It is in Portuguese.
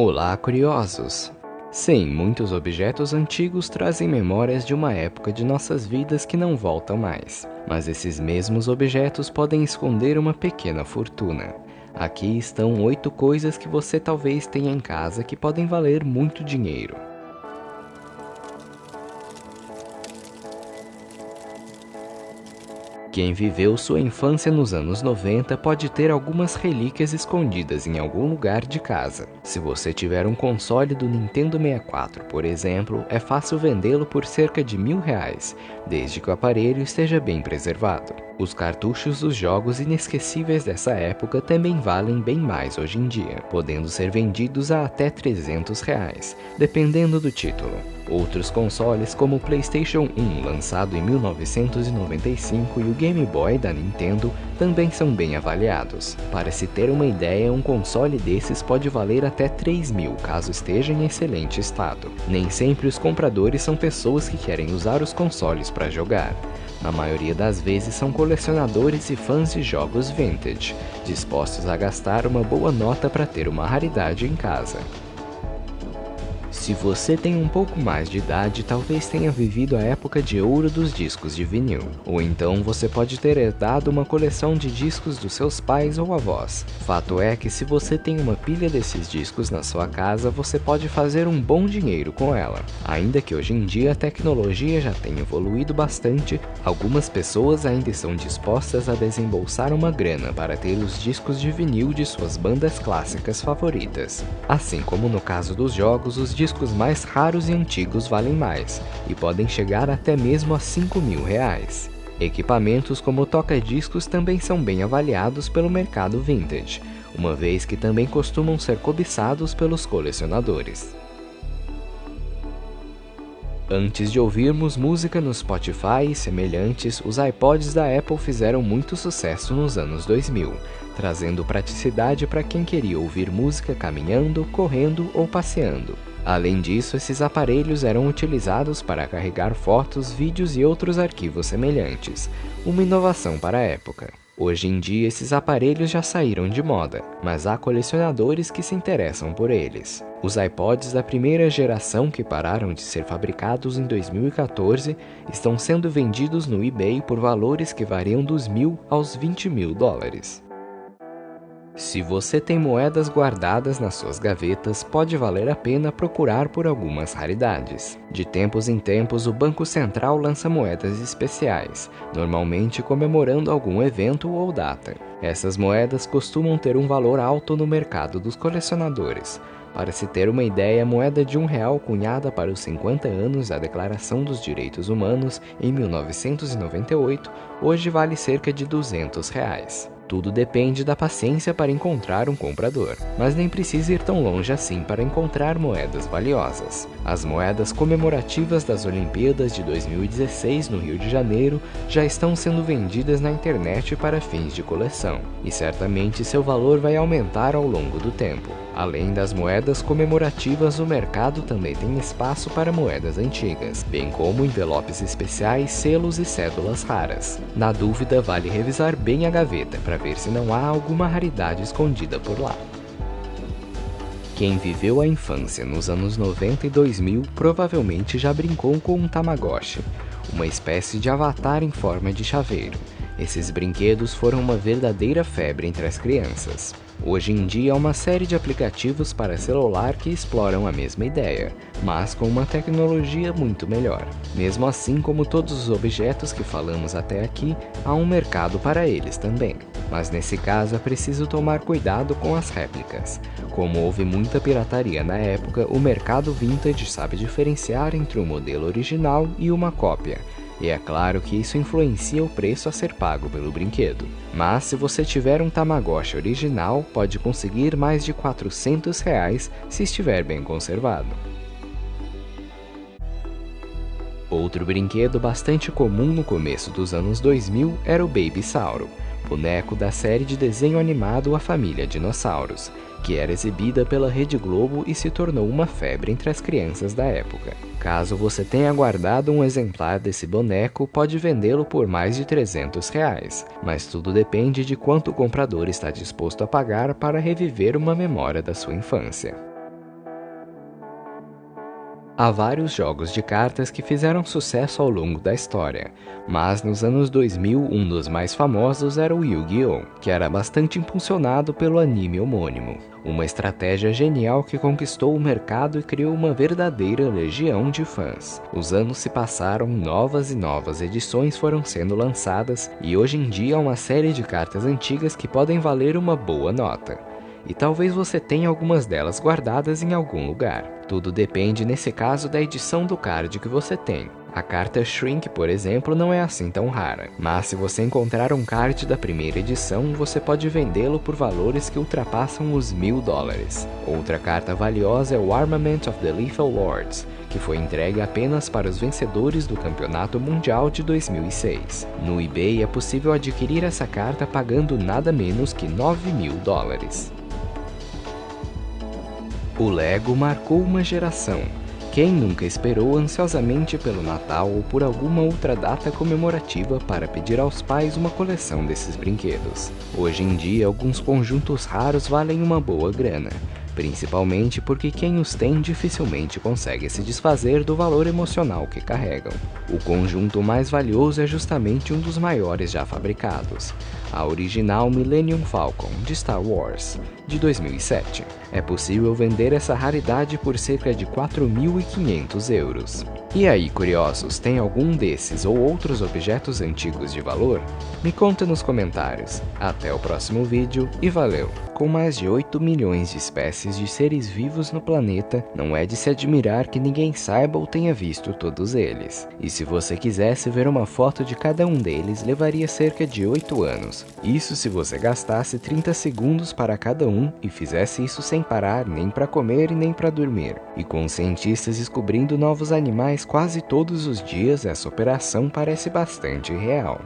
Olá, curiosos! Sim, muitos objetos antigos trazem memórias de uma época de nossas vidas que não voltam mais. Mas esses mesmos objetos podem esconder uma pequena fortuna. Aqui estão 8 coisas que você talvez tenha em casa que podem valer muito dinheiro. Quem viveu sua infância nos anos 90 pode ter algumas relíquias escondidas em algum lugar de casa. Se você tiver um console do Nintendo 64, por exemplo, é fácil vendê-lo por cerca de R$ 1.000, desde que o aparelho esteja bem preservado. Os cartuchos dos jogos inesquecíveis dessa época também valem bem mais hoje em dia, podendo ser vendidos a até R$ 300, dependendo do título. Outros consoles, como o PlayStation 1, lançado em 1995, e o Game Boy da Nintendo, também são bem avaliados. Para se ter uma ideia, um console desses pode valer até R$ 3.000, caso esteja em excelente estado. Nem sempre os compradores são pessoas que querem usar os consoles para jogar. Na maioria das vezes são colecionadores e fãs de jogos vintage, dispostos a gastar uma boa nota para ter uma raridade em casa. Se você tem um pouco mais de idade, talvez tenha vivido a época de ouro dos discos de vinil. Ou então você pode ter herdado uma coleção de discos dos seus pais ou avós. Fato é que se você tem uma pilha desses discos na sua casa, você pode fazer um bom dinheiro com ela. Ainda que hoje em dia a tecnologia já tenha evoluído bastante, algumas pessoas ainda estão dispostas a desembolsar uma grana para ter os discos de vinil de suas bandas clássicas favoritas. Assim como no caso dos jogos, os discos mais raros e antigos valem mais, e podem chegar até mesmo a R$ 5.000. Equipamentos como toca-discos também são bem avaliados pelo mercado vintage, uma vez que também costumam ser cobiçados pelos colecionadores. Antes de ouvirmos música no Spotify e semelhantes, os iPods da Apple fizeram muito sucesso nos anos 2000, trazendo praticidade para quem queria ouvir música caminhando, correndo ou passeando. Além disso, esses aparelhos eram utilizados para carregar fotos, vídeos e outros arquivos semelhantes, uma inovação para a época. Hoje em dia, esses aparelhos já saíram de moda, mas há colecionadores que se interessam por eles. Os iPods da primeira geração, que pararam de ser fabricados em 2014, estão sendo vendidos no eBay por valores que variam dos $1.000 aos $20.000. Se você tem moedas guardadas nas suas gavetas, pode valer a pena procurar por algumas raridades. De tempos em tempos, o Banco Central lança moedas especiais, normalmente comemorando algum evento ou data. Essas moedas costumam ter um valor alto no mercado dos colecionadores. Para se ter uma ideia, a moeda de R$ 1 cunhada para os 50 anos da Declaração dos Direitos Humanos, em 1998, hoje vale cerca de R$ 200. Tudo depende da paciência para encontrar um comprador, mas nem precisa ir tão longe assim para encontrar moedas valiosas. As moedas comemorativas das Olimpíadas de 2016 no Rio de Janeiro já estão sendo vendidas na internet para fins de coleção, e certamente seu valor vai aumentar ao longo do tempo. Além das moedas comemorativas, o mercado também tem espaço para moedas antigas, bem como envelopes especiais, selos e cédulas raras. Na dúvida, vale revisar bem a gaveta para ver se não há alguma raridade escondida por lá. Quem viveu a infância nos anos 90 e 2000 provavelmente já brincou com um Tamagotchi, uma espécie de avatar em forma de chaveiro. Esses brinquedos foram uma verdadeira febre entre as crianças. Hoje em dia há uma série de aplicativos para celular que exploram a mesma ideia, mas com uma tecnologia muito melhor. Mesmo assim, como todos os objetos que falamos até aqui, há um mercado para eles também. Mas nesse caso é preciso tomar cuidado com as réplicas. Como houve muita pirataria na época, o mercado vintage sabe diferenciar entre um modelo original e uma cópia. E é claro que isso influencia o preço a ser pago pelo brinquedo. Mas se você tiver um Tamagotchi original, pode conseguir mais de R$ 400 se estiver bem conservado. Outro brinquedo bastante comum no começo dos anos 2000 era o Baby Sauro, boneco da série de desenho animado A Família Dinossauros, que era exibida pela Rede Globo e se tornou uma febre entre as crianças da época. Caso você tenha guardado um exemplar desse boneco, pode vendê-lo por mais de R$ 300, mas tudo depende de quanto o comprador está disposto a pagar para reviver uma memória da sua infância. Há vários jogos de cartas que fizeram sucesso ao longo da história, mas nos anos 2000 um dos mais famosos era o Yu-Gi-Oh!, que era bastante impulsionado pelo anime homônimo. Uma estratégia genial que conquistou o mercado e criou uma verdadeira legião de fãs. Os anos se passaram, novas e novas edições foram sendo lançadas, e hoje em dia há uma série de cartas antigas que podem valer uma boa nota. E talvez você tenha algumas delas guardadas em algum lugar. Tudo depende, nesse caso, da edição do card que você tem. A carta Shrink, por exemplo, não é assim tão rara, mas se você encontrar um card da primeira edição, você pode vendê-lo por valores que ultrapassam os $1000. Outra carta valiosa é o Armament of the Lethal Lords, que foi entregue apenas para os vencedores do Campeonato Mundial de 2006. No eBay é possível adquirir essa carta pagando nada menos que $9000. O Lego marcou uma geração. Quem nunca esperou ansiosamente pelo Natal ou por alguma outra data comemorativa para pedir aos pais uma coleção desses brinquedos? Hoje em dia, alguns conjuntos raros valem uma boa grana, principalmente porque quem os tem dificilmente consegue se desfazer do valor emocional que carregam. O conjunto mais valioso é justamente um dos maiores já fabricados, a original Millennium Falcon de Star Wars, de 2007. É possível vender essa raridade por cerca de 4.500 euros. E aí, curiosos, tem algum desses ou outros objetos antigos de valor? Me conta nos comentários. Até o próximo vídeo e valeu! Com mais de 8 milhões de espécies de seres vivos no planeta, não é de se admirar que ninguém saiba ou tenha visto todos eles. E se você quisesse ver uma foto de cada um deles, levaria cerca de 8 anos. Isso se você gastasse 30 segundos para cada um e fizesse isso sem parar nem para comer e nem para dormir. E com os cientistas descobrindo novos animais quase todos os dias, essa operação parece bastante real.